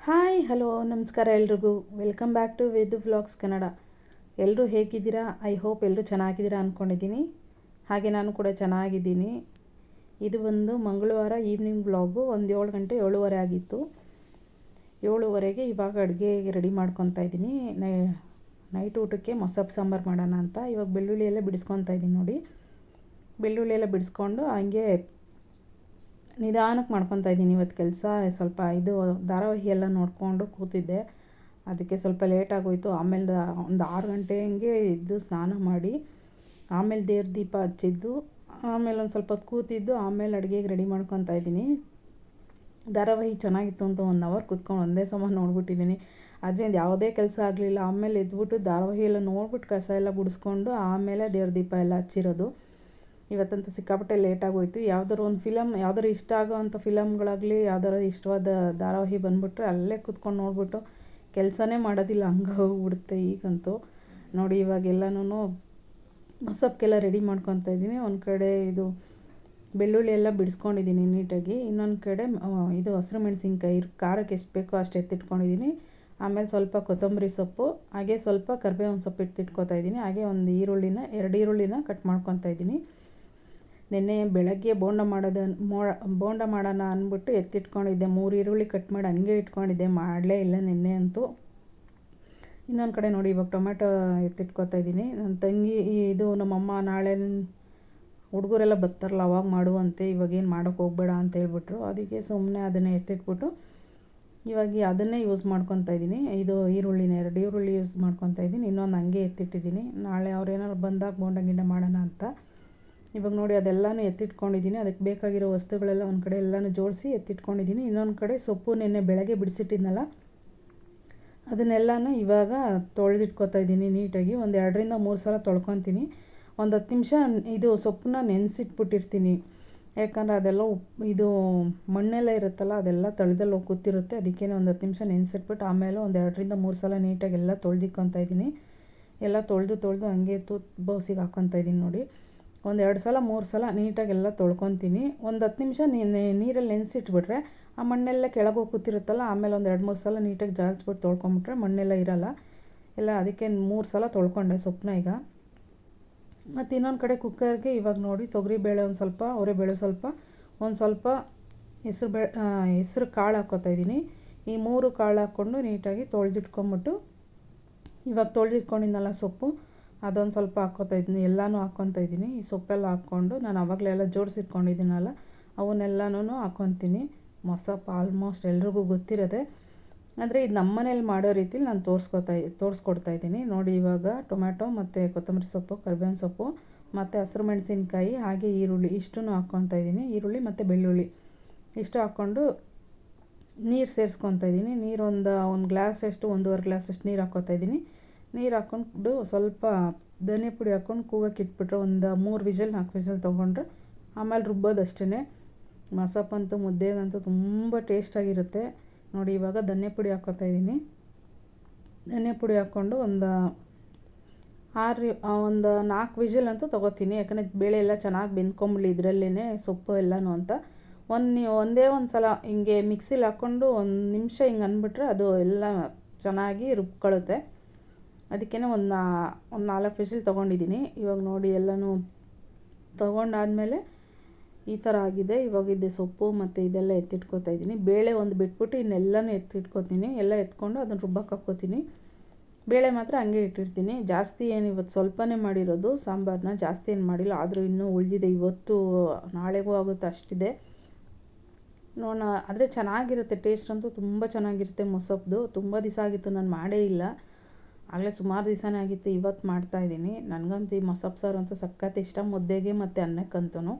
Hi hello ನಮಸ್ಕಾರ ಎಲ್ರಿಗೂ. Welcome back to Vedu vlogs Kannada. ಎಲ್ಲರೂ ಹೇಗಿದ್ದೀರಾ? ಐ ಹೋಪ್ ಎಲ್ಲರೂ ಚೆನ್ನಾಗಿದ್ದೀರಾ ಅಂದ್ಕೊಂಡಿದ್ದೀನಿ. ಹಾಗೆ ನಾನು ಕೂಡ ಚೆನ್ನಾಗಿದ್ದೀನಿ. ಇದು ಒಂದು ಮಂಗಳವಾರ ಈವ್ನಿಂಗ್ ವ್ಲಾಗು. ಒಂದು 7 ಗಂಟೆ 7:15 ಆಗಿತ್ತು. 7:15ಗೆ ಇವಾಗ ಅಡುಗೆ ರೆಡಿ ಮಾಡ್ಕೊತಾ ಇದ್ದೀನಿ. ನೈಟ್ ಊಟಕ್ಕೆ ಮೊಸಪ್ಪು ಸಾಂಬಾರು ಮಾಡೋಣ ಅಂತ. ಇವಾಗ ಬೆಳ್ಳುಳ್ಳಿ ಎಲ್ಲ ಬಿಡಿಸ್ಕೊತಾ ಇದ್ದೀನಿ ನೋಡಿ. ಬೆಳ್ಳುಳ್ಳಿ ಎಲ್ಲ ಬಿಡಿಸ್ಕೊಂಡು ಹಂಗೆ ನಿಧಾನಕ್ಕೆ ಮಾಡ್ಕೊತಾ ಇದ್ದೀನಿ. ಇವತ್ತು ಕೆಲಸ ಸ್ವಲ್ಪ ಧಾರಾವಾಹಿ ಎಲ್ಲ ನೋಡಿಕೊಂಡು ಕೂತಿದ್ದೆ. ಅದಕ್ಕೆ ಸ್ವಲ್ಪ ಲೇಟಾಗೋಯಿತು. ಆಮೇಲೆ ಒಂದು 6 ಗಂಟೆ ಹಂಗೆ ಎದ್ದು ಸ್ನಾನ ಮಾಡಿ ಆಮೇಲೆ ದೇವ್ರ ದೀಪ ಹಚ್ಚಿದ್ದು, ಆಮೇಲೆ ಒಂದು ಸ್ವಲ್ಪ ಹೊತ್ತು ಕೂತಿದ್ದು, ಆಮೇಲೆ ಅಡುಗೆಗೆ ರೆಡಿ ಮಾಡ್ಕೊತಾ ಇದ್ದೀನಿ. ಧಾರಾವಾಹಿ ಚೆನ್ನಾಗಿತ್ತು ಅಂತ 1 ಅವರ್ ಕೂತ್ಕೊಂಡು ಒಂದೇ ಸಮ ನೋಡ್ಬಿಟ್ಟಿದ್ದೀನಿ. ಅದರಿಂದ ಯಾವುದೇ ಕೆಲಸ ಆಗಲಿಲ್ಲ. ಆಮೇಲೆ ಎದ್ಬಿಟ್ಟು ಧಾರಾವಾಹಿ ಎಲ್ಲ ನೋಡ್ಬಿಟ್ಟು ಕಸ ಎಲ್ಲ ಗುಡಿಸ್ಕೊಂಡು ಆಮೇಲೆ ದೇವ್ರ ದೀಪ ಎಲ್ಲ ಹಚ್ಚಿರೋದು. ಇವತ್ತಂತೂ ಸಿಕ್ಕಾಪಟ್ಟೆ ಲೇಟಾಗೋಯ್ತು. ಯಾವ್ದಾರು ಒಂದು ಫಿಲಮ್, ಯಾವ್ದಾರು ಇಷ್ಟ ಆಗೋವಂಥ ಫಿಲಮ್ಗಳಾಗಲಿ, ಯಾವ್ದಾರು ಇಷ್ಟವಾದ ಧಾರಾವಾಹಿ ಬಂದುಬಿಟ್ರೆ ಅಲ್ಲೇ ಕೂತ್ಕೊಂಡು ನೋಡಿಬಿಟ್ಟು ಕೆಲಸನೇ ಮಾಡೋದಿಲ್ಲ, ಹಂಗೆ ಹೋಗ್ಬಿಡುತ್ತೆ ಈಗಂತೂ ನೋಡಿ. ಇವಾಗೆಲ್ಲನೂ ಮೊಸಪ್ಗೆಲ್ಲ ರೆಡಿ ಮಾಡ್ಕೊತಾ ಇದ್ದೀನಿ. ಒಂದು ಕಡೆ ಬೆಳ್ಳುಳ್ಳಿ ಎಲ್ಲ ಬಿಡಿಸ್ಕೊಂಡಿದ್ದೀನಿ ನೀಟಾಗಿ. ಇನ್ನೊಂದು ಕಡೆ ಹಸಿರು ಮೆಣಸಿನ್ಕಾಯಿ ಖಾರಕ್ಕೆ ಎಷ್ಟು ಬೇಕೋ ಅಷ್ಟು ಎತ್ತಿಟ್ಕೊಂಡಿದ್ದೀನಿ. ಆಮೇಲೆ ಸ್ವಲ್ಪ ಕೊತ್ತಂಬರಿ ಸೊಪ್ಪು, ಹಾಗೆ ಸ್ವಲ್ಪ ಕರಿಬೇವಿನ ಸೊಪ್ಪು ಎತ್ತಿಟ್ಕೊತಾ ಇದ್ದೀನಿ. ಹಾಗೆ ಒಂದು 2 ಈರುಳ್ಳಿನ ಕಟ್ ಮಾಡ್ಕೊತಾ ಇದ್ದೀನಿ. ನೆನ್ನೆ ಬೆಳಗ್ಗೆ ಬೋಂಡ ಮಾಡೋಣ ಅಂದ್ಬಿಟ್ಟು ಎತ್ತಿಟ್ಕೊಂಡಿದ್ದೆ. 3 ಈರುಳ್ಳಿ ಕಟ್ ಮಾಡಿ ಹಂಗೆ ಇಟ್ಕೊಂಡಿದ್ದೆ, ಮಾಡಲೇ ಇಲ್ಲ ನಿನ್ನೆ ಅಂತೂ. ಇನ್ನೊಂದು ಕಡೆ ನೋಡಿ ಇವಾಗ ಟೊಮೆಟೊ ಎತ್ತಿಟ್ಕೊತಾ ಇದ್ದೀನಿ. ನನ್ನ ತಂಗಿ ನಮ್ಮಮ್ಮ ನಾಳೆ ಹುಡುಗರೆಲ್ಲ ಬರ್ತಾರಲ್ಲ ಅವಾಗ ಮಾಡುವಂತೆ, ಇವಾಗೇನು ಮಾಡೋಕ್ಕೆ ಹೋಗಬೇಡ ಅಂತ ಹೇಳ್ಬಿಟ್ರು. ಅದಕ್ಕೆ ಸುಮ್ಮನೆ ಅದನ್ನೇ ಎತ್ತಿಟ್ಬಿಟ್ಟು ಇವಾಗ ಅದನ್ನೇ ಯೂಸ್ ಮಾಡ್ಕೊತಾ ಇದ್ದೀನಿ. 2 ಈರುಳ್ಳಿ ಯೂಸ್ ಮಾಡ್ಕೊತಾ ಇದ್ದೀನಿ. ಇನ್ನೊಂದು ಹಂಗೆ ಎತ್ತಿಟ್ಟಿದ್ದೀನಿ, ನಾಳೆ ಅವ್ರೇನಾದ್ರು ಬಂದಾಗ ಬೋಂಡ ಮಾಡೋಣ ಅಂತ. ಇವಾಗ ನೋಡಿ ಅದೆಲ್ಲನೂ ಎತ್ತಿಟ್ಕೊಂಡಿದ್ದೀನಿ. ಅದಕ್ಕೆ ಬೇಕಾಗಿರೋ ವಸ್ತುಗಳೆಲ್ಲ ಒಂದು ಕಡೆ ಎಲ್ಲನೂ ಜೋಡಿಸಿ ಎತ್ತಿಟ್ಕೊಂಡಿದ್ದೀನಿ. ಇನ್ನೊಂದು ಕಡೆ ಸೊಪ್ಪು ನೆನ್ನೆ ಬೆಳಗ್ಗೆ ಬಿಡಿಸಿಟ್ಟಿದ್ನಲ್ಲ ಅದನ್ನೆಲ್ಲನೂ ಇವಾಗ ತೊಳೆದಿಟ್ಕೊತಾ ಇದ್ದೀನಿ ನೀಟಾಗಿ. ಒಂದು 2ರಿಂದ 3 ಸಲ ತೊಳ್ಕೊತೀನಿ. ಒಂದು 10 ನಿಮಿಷ ಸೊಪ್ಪನ್ನ ನೆನೆಸಿಟ್ಬಿಟ್ಟಿರ್ತೀನಿ. ಯಾಕಂದರೆ ಅದೆಲ್ಲ ಮಣ್ಣೆಲ್ಲ ಇರುತ್ತಲ್ಲ, ಅದೆಲ್ಲ ತಳದಲ್ಲಿ ಹೋಗಿ ಕೂತಿರುತ್ತೆ. ಅದಕ್ಕೇ ಒಂದು 10 ನಿಮಿಷ ನೆನೆಸಿಟ್ಬಿಟ್ಟು ಆಮೇಲೆ ಒಂದು 2ರಿಂದ 3 ಸಲ ನೀಟಾಗಿ ಎಲ್ಲ ತೊಳೆದಿಕ್ಕೊತಾ ಇದ್ದೀನಿ. ಎಲ್ಲ ತೊಳೆದು ಹಂಗೆ ಬೌಸಿಗೆ ಹಾಕ್ಕೊತಾ ಇದ್ದೀನಿ ನೋಡಿ. ಒಂದು 2 ಸಲ 3 ಸಲ ನೀಟಾಗೆಲ್ಲ ತೊಳ್ಕೊತೀನಿ. ಒಂದು 10 ನಿಮಿಷ ನೀರಲ್ಲಿ ನೆನೆಸಿಟ್ಬಿಟ್ರೆ ಆ ಮಣ್ಣೆಲ್ಲ ಕೆಳಗೆ ಹೋಗಿ ಕೂತಿರುತ್ತಲ್ಲ, ಆಮೇಲೆ ಒಂದು 2-3 ಸಲ ನೀಟಾಗಿ ಜಾಲಿಸ್ಬಿಟ್ಟು ತೊಳ್ಕೊಂಬಿಟ್ರೆ ಮಣ್ಣೆಲ್ಲ ಇರೋಲ್ಲ ಎಲ್ಲ. ಅದಕ್ಕೆ 3 ಸಲ ತೊಳ್ಕೊಂಡೆ ಸೊಪ್ಪನ್ನ ಈಗ. ಮತ್ತು ಇನ್ನೊಂದು ಕಡೆ ಕುಕ್ಕರ್ಗೆ ಇವಾಗ ನೋಡಿ ತೊಗರಿಬೇಳೆ ಒಂದು ಸ್ವಲ್ಪ, ಅವರೆಬೇಳೆ ಸ್ವಲ್ಪ, ಒಂದು ಸ್ವಲ್ಪ ಹೆಸ್ರು ಕಾಳು ಹಾಕ್ಕೊತಾ ಇದ್ದೀನಿ. ಈ 3 ಕಾಳು ಹಾಕ್ಕೊಂಡು ನೀಟಾಗಿ ತೊಳೆದಿಟ್ಕೊಂಬಿಟ್ಟು ಇವಾಗ ತೊಳೆದಿಟ್ಕೊಂಡಿದ್ನಲ್ಲ ಸೊಪ್ಪು ಅದೊಂದು ಸ್ವಲ್ಪ ಹಾಕ್ಕೊತಾ ಇದ್ದೀನಿ. ಎಲ್ಲನೂ ಹಾಕ್ಕೊತಾ ಇದ್ದೀನಿ. ಈ ಸೊಪ್ಪೆಲ್ಲ ಹಾಕ್ಕೊಂಡು ನಾನು ಆವಾಗಲೆಲ್ಲ ಜೋಡಿಸಿಟ್ಕೊಂಡಿದ್ದೀನಲ್ಲ ಅವನ್ನೆಲ್ಲನೂ ಹಾಕ್ಕೊತೀನಿ. ಮೊಸಪ್ಪು ಆಲ್ಮೋಸ್ಟ್ ಎಲ್ರಿಗೂ ಗೊತ್ತಿರೋದೆ, ಅಂದರೆ ಇದು ನಮ್ಮ ಮನೇಲಿ ಮಾಡೋ ರೀತಿಲಿ ನಾನು ತೋರಿಸ್ಕೊಡ್ತಾ ಇದ್ದೀನಿ ನೋಡಿ. ಇವಾಗ ಟೊಮ್ಯಾಟೊ ಮತ್ತು ಕೊತ್ತಂಬರಿ ಸೊಪ್ಪು, ಕರಿಬೇವಿನ ಸೊಪ್ಪು ಮತ್ತು ಹಸಿರು ಮೆಣಸಿನ್ಕಾಯಿ, ಹಾಗೆ ಈರುಳ್ಳಿ ಇಷ್ಟನ್ನು ಹಾಕ್ಕೊತಾ ಇದ್ದೀನಿ. ಈರುಳ್ಳಿ ಮತ್ತು ಬೆಳ್ಳುಳ್ಳಿ ಇಷ್ಟು ಹಾಕ್ಕೊಂಡು ನೀರು ಸೇರಿಸ್ಕೊತಾ ಇದ್ದೀನಿ. ನೀರು ಒಂದು ಗ್ಲಾಸಷ್ಟು, 1.5 ಗ್ಲಾಸಷ್ಟು ನೀರು ಹಾಕ್ಕೊತಾ ಇದ್ದೀನಿ. ನೀರು ಹಾಕ್ಕೊಂಡು ಸ್ವಲ್ಪ ಧನಿಯಾ ಪುಡಿ ಹಾಕ್ಕೊಂಡು ಕೂಗಕ್ಕೆ ಇಟ್ಬಿಟ್ರೆ ಒಂದು 3 ವಿಷಲ್ 4 ವಿಷಲ್ ತೊಗೊಂಡ್ರೆ ಆಮೇಲೆ ರುಬ್ಬೋದಷ್ಟೇ. ಮೊಸಪ್ಪಂತೂ ಮುದ್ದೆಗಂತೂ ತುಂಬ ಟೇಸ್ಟಾಗಿರುತ್ತೆ ನೋಡಿ. ಇವಾಗ ಧನಿಯಾ ಪುಡಿ ಹಾಕ್ಕೊತಾ ಇದ್ದೀನಿ. ಧನಿಯಾ ಪುಡಿ ಹಾಕ್ಕೊಂಡು ಒಂದು 4 ವಿಷಲ್ ಅಂತೂ ತೊಗೋತೀನಿ. ಯಾಕಂದರೆ ಬೇಳೆ ಎಲ್ಲ ಚೆನ್ನಾಗಿ ಬೆಂದ್ಕೊಂಬಿಡಲಿ ಇದರಲ್ಲೇ ಸೊಪ್ಪು ಎಲ್ಲನೂ ಅಂತ. ಒಂದೇ ಒಂದು ಸಲ ಹಿಂಗೆ ಮಿಕ್ಸಿಲಿ ಹಾಕ್ಕೊಂಡು 1 ನಿಮಿಷ ಹಿಂಗೆ ಅಂದ್ಬಿಟ್ರೆ ಅದು ಎಲ್ಲ ಚೆನ್ನಾಗಿ ರುಬ್ಕೊಳ್ಳುತ್ತೆ. ಅದಕ್ಕೇ ಒಂದು 4 ವಿಷಲ್ ತೊಗೊಂಡಿದ್ದೀನಿ. ಇವಾಗ ನೋಡಿ ಎಲ್ಲನೂ ತೊಗೊಂಡಾದಮೇಲೆ ಈ ಥರ ಆಗಿದೆ. ಇವಾಗ ಸೊಪ್ಪು ಮತ್ತು ಇದೆಲ್ಲ ಎತ್ತಿಟ್ಕೊತಾ ಇದ್ದೀನಿ. ಬೇಳೆ ಒಂದು ಬಿಟ್ಬಿಟ್ಟು ಇನ್ನೆಲ್ಲನೂ ಎತ್ತಿಟ್ಕೊತೀನಿ. ಎಲ್ಲ ಎತ್ಕೊಂಡು ಅದನ್ನು ರುಬ್ಬಕ್ಕೆ ಹಾಕ್ಕೋತೀನಿ. ಬೇಳೆ ಮಾತ್ರ ಹಂಗೆ ಇಟ್ಟಿರ್ತೀನಿ. ಜಾಸ್ತಿ ಏನು ಇವತ್ತು ಸ್ವಲ್ಪನೇ ಮಾಡಿರೋದು ಸಾಂಬಾರನ್ನ, ಜಾಸ್ತಿ ಏನು ಮಾಡಿಲ್ಲ. ಆದರೂ ಇನ್ನೂ ಉಳಿದಿದೆ, ಇವತ್ತು ನಾಳೆಗೂ ಆಗುತ್ತೆ ಅಷ್ಟಿದೆ ನೋಡೋಣ. ಆದರೆ ಚೆನ್ನಾಗಿರುತ್ತೆ, ಟೇಸ್ಟ್ ಅಂತೂ ತುಂಬ ಚೆನ್ನಾಗಿರುತ್ತೆ ಮೊಸಪ್ಪು. ತುಂಬ ದಿವಸ ಆಗಿತ್ತು ನಾನು ಮಾಡೇ ಇಲ್ಲ, ಆಗಲೇ ಸುಮಾರು ದಿವಸನೇ ಆಗಿತ್ತು. ಇವತ್ತು ಮಾಡ್ತಾಯಿದ್ದೀನಿ. ನನಗಂತೂ ಈ ಮೊಸಪ್ಪು ಸಾರು ಅಂತೂ ಸಖತ್ ಇಷ್ಟ, ಮುದ್ದೆಗೆ ಮತ್ತು ಅನ್ನಕ್ಕಂತೂ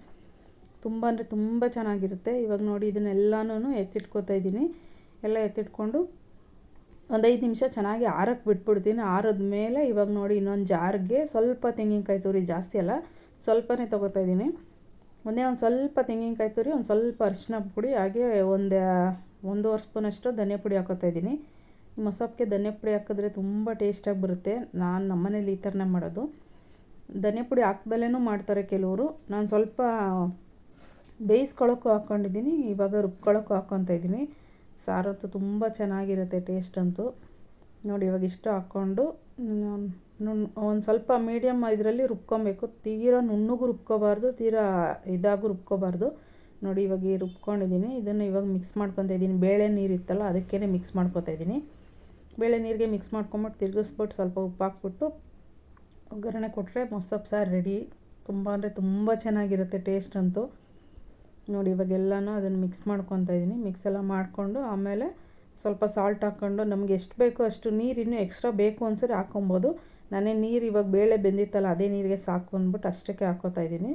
ತುಂಬ ಅಂದರೆ ತುಂಬ ಚೆನ್ನಾಗಿರುತ್ತೆ. ಇವಾಗ ನೋಡಿ ಇದನ್ನೆಲ್ಲನೂ ಎತ್ತಿಟ್ಕೊತಾ ಇದ್ದೀನಿ. ಎಲ್ಲ ಎತ್ತಿಟ್ಕೊಂಡು ಒಂದು 5 ನಿಮಿಷ ಚೆನ್ನಾಗಿ ಆರಕ್ಕೆ ಬಿಟ್ಬಿಡ್ತೀನಿ. ಆರಿದ ಮೇಲೆ ಇವಾಗ ನೋಡಿ ಇನ್ನೊಂದು ಜಾರ್ಗೆ ಸ್ವಲ್ಪ ತೆಂಗಿನಕಾಯಿ ತುರಿ, ಜಾಸ್ತಿ ಅಲ್ಲ ಸ್ವಲ್ಪನೇ ತೊಗೋತಾ ಇದ್ದೀನಿ. ಒಂದು ಸ್ವಲ್ಪ ತೆಂಗಿನಕಾಯಿ ತುರಿ, ಒಂದು ಸ್ವಲ್ಪ ಅರಿಶಿನ ಪುಡಿ, ಹಾಗೆ 1 ಸ್ಪೂನಷ್ಟು ಧನಿಯಾ ಪುಡಿ ಹಾಕ್ಕೊತಾ ಇದ್ದೀನಿ. ಮೊಸಪ್ಪಿಗೆ ಧನಿಯಾ ಪುಡಿ ಹಾಕಿದ್ರೆ ತುಂಬ ಟೇಸ್ಟಾಗಿ ಬರುತ್ತೆ. ನಾನು ನಮ್ಮನೇಲಿ ಈ ಥರನೇ ಮಾಡೋದು. ಧನಿಯಾ ಪುಡಿ ಹಾಕ್ದಲೇ ಮಾಡ್ತಾರೆ ಕೆಲವರು. ನಾನು ಸ್ವಲ್ಪ ಬೇಯಿಸ್ಕೊಳ್ಳೋಕ್ಕೂ ಹಾಕ್ಕೊಂಡಿದ್ದೀನಿ, ಇವಾಗ ರುಬ್ಕೊಳ್ಳೋಕ್ಕೂ ಹಾಕ್ಕೊತಾ ಇದ್ದೀನಿ. ಸಾರಂತೂ ತುಂಬ ಚೆನ್ನಾಗಿರುತ್ತೆ ಟೇಸ್ಟ್ ಅಂತೂ. ನೋಡಿ ಇವಾಗ ಇಷ್ಟು ಹಾಕ್ಕೊಂಡು ಒಂದು ಸ್ವಲ್ಪ ಮೀಡಿಯಮ್ ಇದರಲ್ಲಿ ರುಬ್ಕೊಬೇಕು. ತೀರಾ ನುಣ್ಣಗೂ ರುಬ್ಕೋಬಾರ್ದು, ತೀರಾ ಇದಾಗೂ ರುಬ್ಕೋಬಾರ್ದು. ನೋಡಿ ಇವಾಗ ರುಬ್ಕೊಂಡಿದ್ದೀನಿ. ಇದನ್ನು ಇವಾಗ ಮಿಕ್ಸ್ ಮಾಡ್ಕೊತಾ ಇದ್ದೀನಿ. ಬೇಳೆ ನೀರು ಇತ್ತಲ್ಲ ಅದಕ್ಕೇ ಮಿಕ್ಸ್ ಮಾಡ್ಕೊತಾ ಇದ್ದೀನಿ. ಬೇಳೆ ನೀರಿಗೆ ಮಿಕ್ಸ್ ಮಾಡ್ಕೊಂಬಿಟ್ಟು ತಿರುಗಿಸ್ಬಿಟ್ಟು ಸ್ವಲ್ಪ ಉಪ್ಪು ಹಾಕ್ಬಿಟ್ಟು ಒಗ್ಗರಣೆ ಕೊಟ್ಟರೆ ಮೊಸಪ್ ಸಾರು ರೆಡಿ. ತುಂಬ ಅಂದರೆ ತುಂಬ ಚೆನ್ನಾಗಿರುತ್ತೆ ಟೇಸ್ಟ್ ಅಂತೂ. ನೋಡಿ ಇವಾಗೆಲ್ಲನೂ ಅದನ್ನು ಮಿಕ್ಸ್ ಮಾಡ್ಕೊತಾ ಇದ್ದೀನಿ. ಮಿಕ್ಸ್ ಎಲ್ಲ ಮಾಡಿಕೊಂಡು ಆಮೇಲೆ ಸ್ವಲ್ಪ ಸಾಲ್ಟ್ ಹಾಕ್ಕೊಂಡು ನಮಗೆ ಎಷ್ಟು ಬೇಕೋ ಅಷ್ಟು ನೀರು ಇನ್ನೂ ಎಕ್ಸ್ಟ್ರಾ ಬೇಕು ಅನ್ಸರಿ ಹಾಕ್ಕೊಬೋದು. ನಾನೇ ನೀರು ಇವಾಗ ಬೇಳೆ ಬೆಂದಿತ್ತಲ್ಲ ಅದೇ ನೀರಿಗೆ ಸಾಕು ಅಂದ್ಬಿಟ್ಟು ಅಷ್ಟಕ್ಕೆ ಹಾಕ್ಕೋತಾ ಇದ್ದೀನಿ.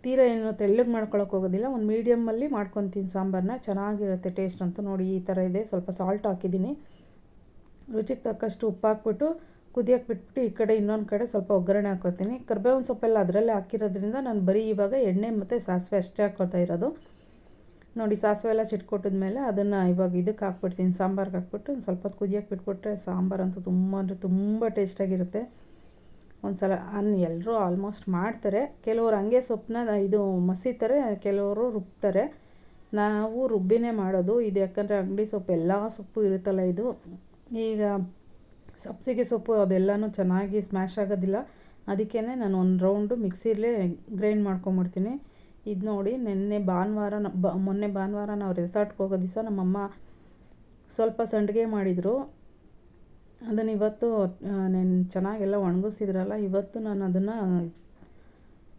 ತೀರಾ ಏನು ತೆಳ್ಳಗೆ ಮಾಡ್ಕೊಳಕ್ಕೆ ಹೋಗೋದಿಲ್ಲ, ಒಂದು ಮೀಡಿಯಮ್ಮಲ್ಲಿ ಮಾಡ್ಕೊತೀನಿ ಸಾಂಬಾರನ್ನ. ಚೆನ್ನಾಗಿರುತ್ತೆ ಟೇಸ್ಟ್ ಅಂತೂ. ನೋಡಿ ಈ ಥರ ಇದೆ. ಸ್ವಲ್ಪ ಸಾಲ್ಟ್ ಹಾಕಿದ್ದೀನಿ. ರುಚಿಗೆ ತಕ್ಕಷ್ಟು ಉಪ್ಪು ಹಾಕ್ಬಿಟ್ಟು ಕುದಿಯೋಕ್ಕೆ ಬಿಟ್ಬಿಟ್ಟು ಈ ಕಡೆ ಇನ್ನೊಂದು ಕಡೆ ಸ್ವಲ್ಪ ಒಗ್ಗರಣೆ ಹಾಕ್ಕೊತೀನಿ. ಕರ್ಬೇವಿನ ಸೊಪ್ಪೆಲ್ಲ ಅದರಲ್ಲೇ ಹಾಕಿರೋದ್ರಿಂದ ನಾನು ಬರೀ ಇವಾಗ ಎಣ್ಣೆ ಮತ್ತು ಸಾಸಿವೆ ಅಷ್ಟೇ ಹಾಕ್ಕೊತಾ ಇರೋದು. ನೋಡಿ ಸಾಸಿವೆ ಎಲ್ಲ ಚಿಟ್ಕೊಟ್ಟಿದ್ಮೇಲೆ ಅದನ್ನು ಇವಾಗ ಇದಕ್ಕೆ ಹಾಕ್ಬಿಡ್ತೀನಿ, ಸಾಂಬಾರ್ಗೆ ಹಾಕ್ಬಿಟ್ಟು ಸ್ವಲ್ಪ ಹೊತ್ತು ಕುದಿಯೋಕ್ಕೆ ಬಿಟ್ಬಿಟ್ರೆ ಸಾಂಬಾರಂತೂ ತುಂಬ ಅಂದರೆ ತುಂಬ ಟೇಸ್ಟಾಗಿರುತ್ತೆ. ಒಂದು ಸಲ ಎಲ್ಲರೂ ಆಲ್ಮೋಸ್ಟ್ ಮಾಡ್ತಾರೆ. ಕೆಲವರು ಹಂಗೆ ಸೊಪ್ಪನ್ನ ಇದು ಮಸೀತಾರೆ, ಕೆಲವರು ರುಬ್ತಾರೆ. ನಾವು ರುಬ್ಬಿನೇ ಮಾಡೋದು ಇದು. ಯಾಕಂದರೆ ಅಂಗಡಿ ಸೊಪ್ಪು ಎಲ್ಲ ಸೊಪ್ಪು ಇರುತ್ತಲ್ಲ, ಇದು ಈಗ ಸಬ್ಸಿಗೆ ಸೊಪ್ಪು ಅದೆಲ್ಲನೂ ಚೆನ್ನಾಗಿ ಸ್ಮ್ಯಾಶ್ ಆಗೋದಿಲ್ಲ. ಅದಕ್ಕೇ ನಾನು ಒಂದು ರೌಂಡು ಮಿಕ್ಸಿಲೇ ಗ್ರೈಂಡ್ ಮಾಡ್ಕೊಂಬಿಡ್ತೀನಿ. ಇದು ನೋಡಿ ಮೊನ್ನೆ ಭಾನುವಾರ ನಾವು ರೆಸಾರ್ಟ್ಗೆ ಹೋಗೋ ದಿವಸ ನಮ್ಮಮ್ಮ ಸ್ವಲ್ಪ ಸಂಡಿಗೆ ಮಾಡಿದರು. ಅದನ್ನು ಇವತ್ತು ಚೆನ್ನಾಗೆಲ್ಲ ಒಣಗಿಸಿದ್ರಲ್ಲ, ಇವತ್ತು ನಾನು ಅದನ್ನು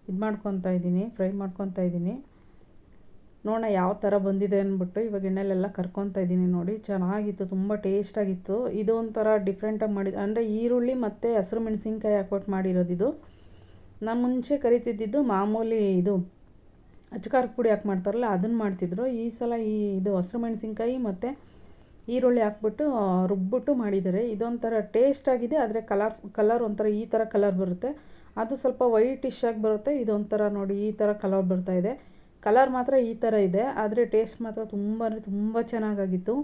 ಇದು ಮಾಡ್ಕೊತಾ ಇದ್ದೀನಿ, ಫ್ರೈ ಮಾಡ್ಕೊತಾ ಇದ್ದೀನಿ. ನೋಡೋಣ ಯಾವ ಥರ ಬಂದಿದೆ ಅಂದ್ಬಿಟ್ಟು ಇವಾಗ ಎಣ್ಣೆಲೆಲ್ಲ ಕರ್ಕೊತಾ ಇದ್ದೀನಿ. ನೋಡಿ ಚೆನ್ನಾಗಿತ್ತು, ತುಂಬ ಟೇಸ್ಟಾಗಿತ್ತು. ಇದು ಒಂಥರ ಡಿಫ್ರೆಂಟಾಗಿ ಮಾಡಿದ್ದು ಅಂದರೆ ಈರುಳ್ಳಿ ಮತ್ತು ಹಸಿರು ಮೆಣಸಿನ್ಕಾಯಿ ಹಾಕ್ಬಿಟ್ಟು ಮಾಡಿರೋದು ಇದು. ನಾನು ಮುಂಚೆ ಕರಿತಿದ್ದಿದ್ದು ಮಾಮೂಲಿ ಇದು ಅಚ್ಕಾರದ ಪುಡಿ ಹಾಕಿ ಮಾಡ್ತಾರಲ್ಲ ಅದನ್ನು ಮಾಡ್ತಿದ್ರು. ಈ ಸಲ ಇದು ಹಸಿರು ಮೆಣಸಿನ್ಕಾಯಿ ಮತ್ತು ಈರುಳ್ಳಿ ಹಾಕ್ಬಿಟ್ಟು ರುಬ್ಬಿಟ್ಟು ಮಾಡಿದ್ದಾರೆ. ಇದೊಂಥರ ಟೇಸ್ಟಾಗಿದೆ. ಆದರೆ ಕಲರ್ ಒಂಥರ ಈ ಥರ ಕಲರ್ ಬರುತ್ತೆ. ಅದು ಸ್ವಲ್ಪ ವೈಟಿಶ್ ಆಗಿ ಬರುತ್ತೆ. ಇದೊಂಥರ ನೋಡಿ ಈ ಥರ ಕಲರ್ ಬರ್ತಾಯಿದೆ. ಕಲರ್ ಮಾತ್ರ ಈ ಥರ ಇದೆ, ಆದರೆ ಟೇಸ್ಟ್ ಮಾತ್ರ ತುಂಬ ಅಂದರೆ ತುಂಬ ಚೆನ್ನಾಗಾಗಿತ್ತು.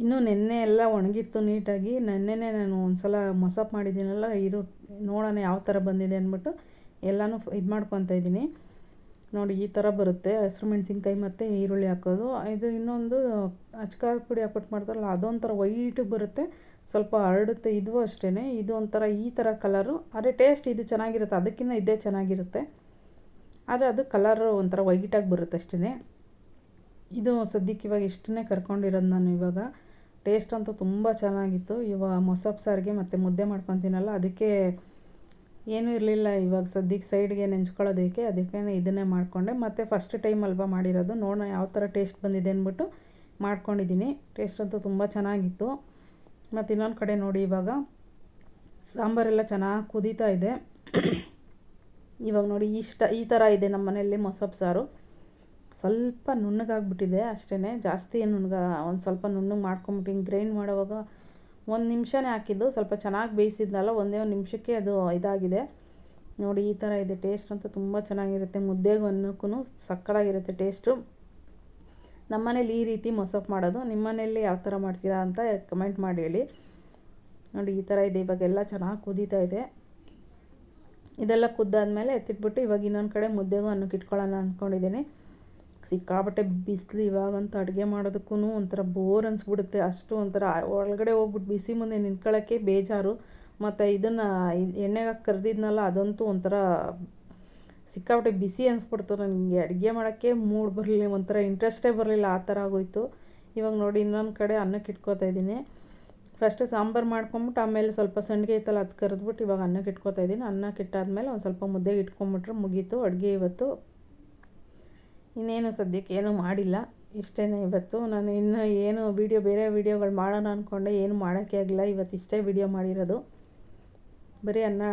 ಇನ್ನೂ ನೆನ್ನೆ ಎಲ್ಲ ಒಣಗಿತ್ತು ನೀಟಾಗಿ. ನೆನ್ನೆನೇ ನಾನು ಒಂದು ಸಲ ಮೊಸಪ್ ಮಾಡಿದ್ದೀನಲ್ಲ, ನೋಡೋಣ ಯಾವ ಥರ ಬಂದಿದೆ ಅಂದ್ಬಿಟ್ಟು ಎಲ್ಲನೂ ಇದು ಮಾಡ್ಕೊತಾ ಇದ್ದೀನಿ. ನೋಡಿ ಈ ಥರ ಬರುತ್ತೆ. ಹಸಿರು ಮೆಣಸಿನ್ಕಾಯಿ ಮತ್ತು ಈರುಳ್ಳಿ ಹಾಕೋದು. ಇದು ಇನ್ನೊಂದು ಅಚ್ಕಾರದ ಪುಡಿ ಹಾಕ್ಬಿಟ್ಟು ಮಾಡ್ತಾರಲ್ಲ ಅದೊಂಥರ ವೈಟಿಗೆ ಬರುತ್ತೆ, ಸ್ವಲ್ಪ ಹರಡುತ್ತೆ. ಇದು ಅಷ್ಟೇ, ಇದು ಒಂಥರ ಈ ಥರ ಕಲರು. ಆದರೆ ಟೇಸ್ಟ್ ಇದು ಚೆನ್ನಾಗಿರುತ್ತೆ, ಅದಕ್ಕಿಂತ ಇದೇ ಚೆನ್ನಾಗಿರುತ್ತೆ. ಆದರೆ ಅದು ಕಲರು ಒಂಥರ ವೈಟಾಗಿ ಬರುತ್ತೆ ಅಷ್ಟೇ. ಇದು ಸದ್ಯಕ್ಕೆ ಇವಾಗ ಇಷ್ಟನ್ನೇ ಕರ್ಕೊಂಡಿರೋದು ನಾನು ಇವಾಗ. ಟೇಸ್ಟ್ ಅಂತೂ ತುಂಬ ಚೆನ್ನಾಗಿತ್ತು. ಇವಾಗ ಮೊಸಪ್ ಸಾರಿಗೆ ಮತ್ತು ಮುದ್ದೆ ಮಾಡ್ಕೊತೀನಲ್ಲ ಅದಕ್ಕೆ ಏನೂ ಇರಲಿಲ್ಲ ಇವಾಗ ಸದ್ಯಕ್ಕೆ ಸೈಡ್ಗೆ ನೆಂಚ್ಕೊಳ್ಳೋದಕ್ಕೆ. ಅದಕ್ಕೆ ಇದನ್ನೇ ಮಾಡಿಕೊಂಡೆ. ಮತ್ತು ಫಸ್ಟ್ ಟೈಮ್ ಅಲ್ವಾ ಮಾಡಿರೋದು, ನೋಡೋಣ ಯಾವ ಥರ ಟೇಸ್ಟ್ ಬಂದಿದೆ ಅಂದ್ಬಿಟ್ಟು ಮಾಡ್ಕೊಂಡಿದ್ದೀನಿ. ಟೇಸ್ಟ್ ಅಂತೂ ತುಂಬ ಚೆನ್ನಾಗಿತ್ತು. ಮತ್ತು ಇನ್ನೊಂದು ಕಡೆ ನೋಡಿ ಇವಾಗ ಸಾಂಬಾರೆಲ್ಲ ಚೆನ್ನಾಗಿ ಕುದೀತಾ ಇದೆ. ಇವಾಗ ನೋಡಿ ಈ ಥರ ಇದೆ ನಮ್ಮ ಮನೆಯಲ್ಲಿ ಮೊಸಪ್ ಸಾರು. ಸ್ವಲ್ಪ ನುಣ್ಣಗಾಗ್ಬಿಟ್ಟಿದೆ ಅಷ್ಟೇ, ಜಾಸ್ತಿ ಏನು ಒಂದು ಸ್ವಲ್ಪ ನುಣ್ಣಗೆ ಮಾಡ್ಕೊಂಬಿಟ್ಟು ಹಿಂಗೆ ಗ್ರೈಂಡ್ ಮಾಡೋವಾಗ 1 ನಿಮಿಷನೇ ಹಾಕಿದ್ದು. ಸ್ವಲ್ಪ ಚೆನ್ನಾಗಿ ಬೇಯಿಸಿದ್ನಲ್ಲ, ಒಂದೇ 1 ನಿಮಿಷಕ್ಕೆ ಅದು ಇದಾಗಿದೆ. ನೋಡಿ ಈ ಥರ ಇದೆ. ಟೇಸ್ಟ್ ಅಂತೂ ತುಂಬ ಚೆನ್ನಾಗಿರುತ್ತೆ. ಮುದ್ದೆಗೂ ಅನ್ನಕ್ಕೂ ಸಕ್ಕತ್ತಾಗಿರುತ್ತೆ ಟೇಸ್ಟು. ನಮ್ಮನೇಲಿ ಈ ರೀತಿ ಮೊಸಪ್ ಮಾಡೋದು. ನಿಮ್ಮ ಮನೆಯಲ್ಲಿ ಯಾವ ಥರ ಮಾಡ್ತೀರಾ ಅಂತ ಕಮೆಂಟ್ ಮಾಡಿ ಹೇಳಿ. ನೋಡಿ ಈ ಥರ ಇದೆ. ಇವಾಗೆಲ್ಲ ಚೆನ್ನಾಗಿ ಕುದೀತಾ ಇದೆ. ಇದೆಲ್ಲ ಕುದ್ದಾದ್ಮೇಲೆ ಎತ್ತಿಟ್ಬಿಟ್ಟು ಇವಾಗ ಇನ್ನೊಂದು ಕಡೆ ಮುದ್ದೆಗೂ ಅನ್ನಕ್ಕೆ ಇಟ್ಕೊಳ್ಳೋಣ ಅಂದ್ಕೊಂಡಿದ್ದೀನಿ. ಸಿಕ್ಕಾಬಟ್ಟೆ ಬಿಸಿಲು ಇವಾಗಂತೂ ಅಡುಗೆ ಮಾಡೋದಕ್ಕೂ ಒಂಥರ ಬೋರ್ ಅನಿಸ್ಬಿಡುತ್ತೆ. ಅಷ್ಟು ಒಂಥರ ಒಳಗಡೆ ಹೋಗ್ಬಿಟ್ಟು ಬಿಸಿ ಮುಂದೆ ನಿಂತ್ಕೊಳ್ಳೋಕ್ಕೆ ಬೇಜಾರು. ಮತ್ತು ಇದನ್ನು ಎಣ್ಣೆಗೆ ಹಾಕಿ ಕರೆದಿದ್ನಲ್ಲ ಅದಂತೂ ಒಂಥರ ಸಿಕ್ಕಾಬಟ್ಟೆ ಬಿಸಿ ಅನಿಸ್ಬಿಡ್ತು. ನನಗೆ ಅಡುಗೆ ಮಾಡೋಕ್ಕೆ ಮೂಡ್ ಬರಲಿಲ್ಲ, ಒಂಥರ ಇಂಟ್ರೆಸ್ಟೇ ಬರಲಿಲ್ಲ, ಆ ಥರ ಆಗೋಯ್ತು. ಇವಾಗ ನೋಡಿ ಇನ್ನೊಂದು ಕಡೆ ಅನ್ನಕ್ಕೆ ಇಟ್ಕೋತಾ ಇದ್ದೀನಿ. ಫಸ್ಟ್ ಸಾಂಬಾರು ಮಾಡ್ಕೊಂಬಿಟ್ಟು ಆಮೇಲೆ ಸ್ವಲ್ಪ ಸಂಡಿಗೆ ಐತಲ್ಲ ಅದು ಕರೆದ್ಬಿಟ್ಟು ಇವಾಗ ಅನ್ನಕ್ಕೆ ಇಟ್ಕೋತಾ ಇದ್ದೀನಿ. ಅನ್ನಕ್ಕೆ ಇಟ್ಟಾದ್ಮೇಲೆ ಒಂದು ಸ್ವಲ್ಪ ಮುದ್ದೆಗೆ ಇಟ್ಕೊಂಬಿಟ್ರೆ ಮುಗೀತು ಅಡುಗೆ ಇವತ್ತು. ಇನ್ನೇನು ಸದ್ಯಕ್ಕೆ ಏನೂ ಮಾಡಿಲ್ಲ, ಇಷ್ಟೇ ಇವತ್ತು. ನಾನು ಇನ್ನು ಏನು ಬೇರೆ ವೀಡಿಯೋಗಳು ಮಾಡೋಣ ಅಂದ್ಕೊಂಡೆ, ಏನು ಮಾಡೋಕ್ಕೆ ಆಗಿಲ್ಲ. ಇವತ್ತು ಇಷ್ಟೇ ವೀಡಿಯೋ ಮಾಡಿರೋದು. ಬರೀ ಅನ್ನ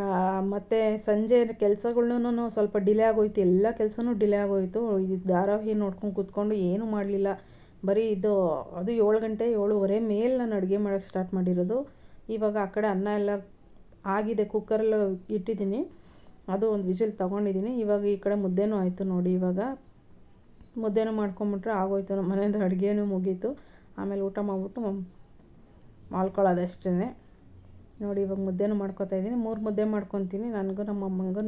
ಮತ್ತು ಸಂಜೆ ಕೆಲಸಗಳ್ನೂ ಸ್ವಲ್ಪ ಡಿಲೇ ಆಗೋಯ್ತು. ಎಲ್ಲ ಕೆಲಸನೂ ಡಿಲೇ ಆಗೋಯಿತು. ಇದು ಧಾರಾವಾಹಿ ನೋಡ್ಕೊಂಡು ಕೂತ್ಕೊಂಡು ಏನೂ ಮಾಡಲಿಲ್ಲ. ಬರೀ ಅದು 7 ಗಂಟೆ 7:30 ಮೇಲೆ ನಾನು ಅಡುಗೆ ಮಾಡೋಕ್ಕೆ ಸ್ಟಾರ್ಟ್ ಮಾಡಿರೋದು. ಇವಾಗ ಆ ಕಡೆ ಅನ್ನ ಎಲ್ಲ ಆಗಿದೆ, ಕುಕ್ಕರಲ್ಲಿ ಇಟ್ಟಿದ್ದೀನಿ. ಅದು ಒಂದು ವಿಸಿಲ್ ತೊಗೊಂಡಿದ್ದೀನಿ. ಇವಾಗ ಈ ಕಡೆ ಮುದ್ದೆನೂ ಆಯಿತು ನೋಡಿ. ಇವಾಗ ಮುದ್ದೆನೂ ಮಾಡ್ಕೊಂಬಿಟ್ರೆ ಆಗೋಯ್ತು, ನಮ್ಮ ಮನೆಯಿಂದ ಅಡುಗೆನೂ ಮುಗೀತು. ಆಮೇಲೆ ಊಟ ಮಾಡಿಬಿಟ್ಟು ಮಾಲ್ಕೊಳ್ಳೋದಷ್ಟೇ. ನೋಡಿ ಇವಾಗ ಮುದ್ದೆನೂ ಮಾಡ್ಕೊತಾ ಇದ್ದೀನಿ. 3 ಮುದ್ದೆ ಮಾಡ್ಕೊತೀನಿ, ನನಗೂ ನಮ್ಮ ಅಮ್ಮಂಗೂ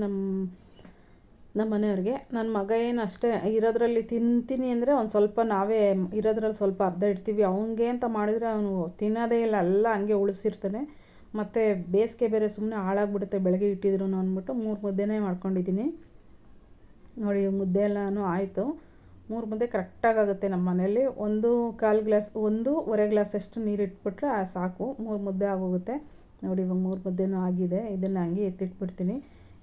ನಮ್ಮ ಮನೆಯವ್ರಿಗೆ. ನನ್ನ ಮಗ ಏನು ಅಷ್ಟೇ ಇರೋದ್ರಲ್ಲಿ ತಿಂತೀನಿ ಅಂದರೆ ಒಂದು ಸ್ವಲ್ಪ ನಾವೇ ಇರೋದ್ರಲ್ಲಿ ಸ್ವಲ್ಪ ಅರ್ಧ ಇಡ್ತೀವಿ. ಅವನಿಗೆ ಅಂತ ಮಾಡಿದರೆ ಅವನು ತಿನ್ನೋದೇ ಇಲ್ಲ, ಎಲ್ಲ ಹಂಗೆ ಉಳಿಸಿರ್ತಾನೆ. ಮತ್ತು ಬೇಸಿಗೆ ಬೇರೆ ಸುಮ್ಮನೆ ಹಾಳಾಗ್ಬಿಡುತ್ತೆ ಬೆಳಗ್ಗೆ ಇಟ್ಟಿದ್ರು ಅಂದ್ಬಿಟ್ಟು 3 ಮುದ್ದೆನೇ ಮಾಡ್ಕೊಂಡಿದ್ದೀನಿ. ನೋಡಿ ಮುದ್ದೆ ಎಲ್ಲನೂ ಆಯಿತು. 3 ಮುದ್ದೆ ಕರೆಕ್ಟಾಗುತ್ತೆ ನಮ್ಮ ಮನೆಯಲ್ಲಿ. 1/4 ಗ್ಲಾಸ್ 1.5 ಗ್ಲಾಸಷ್ಟು ನೀರು ಇಟ್ಬಿಟ್ರೆ ಸಾಕು, 3 ಮುದ್ದೆ ಆಗೋಗುತ್ತೆ. ನೋಡಿ ಇವಾಗ 3 ಮುದ್ದೆನೂ ಆಗಿದೆ. ಇದನ್ನು ಹಂಗೆ ಎತ್ತಿಟ್ಬಿಡ್ತೀನಿ.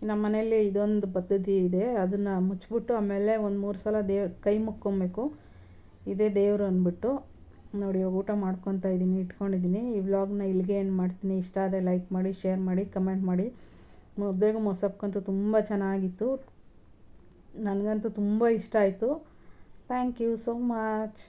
ನಮ್ಮ ಮನೆಯಲ್ಲಿ ಇದೊಂದು ಪದ್ಧತಿ ಇದೆ, ಅದನ್ನು ಮುಚ್ಚಿಬಿಟ್ಟು ಆಮೇಲೆ ಒಂದು 3 ಸಲ ಕೈ ಮುಕ್ಕೊಬೇಕು, ಇದೇ ದೇವರು ಅಂದ್ಬಿಟ್ಟು. ನೋಡಿ ಇವಾಗ ಊಟ ಮಾಡ್ಕೊತಾ ಇದ್ದೀನಿ, ಇಟ್ಕೊಂಡಿದ್ದೀನಿ. ಈ ವ್ಲಾಗ್ನ ಇಲ್ಲಿಗೆ ಎಂಡ್ ಮಾಡ್ತೀನಿ. ಇಷ್ಟ ಆದರೆ ಲೈಕ್ ಮಾಡಿ, ಶೇರ್ ಮಾಡಿ, ಕಮೆಂಟ್ ಮಾಡಿ. ಮುದ್ದೆಗೂ ಮೊಸಪ್ಪಂತೂ ತುಂಬ ಚೆನ್ನಾಗಿತ್ತು, ನನಗಂತೂ ತುಂಬ ಇಷ್ಟ ಆಯಿತು. Thank you so much.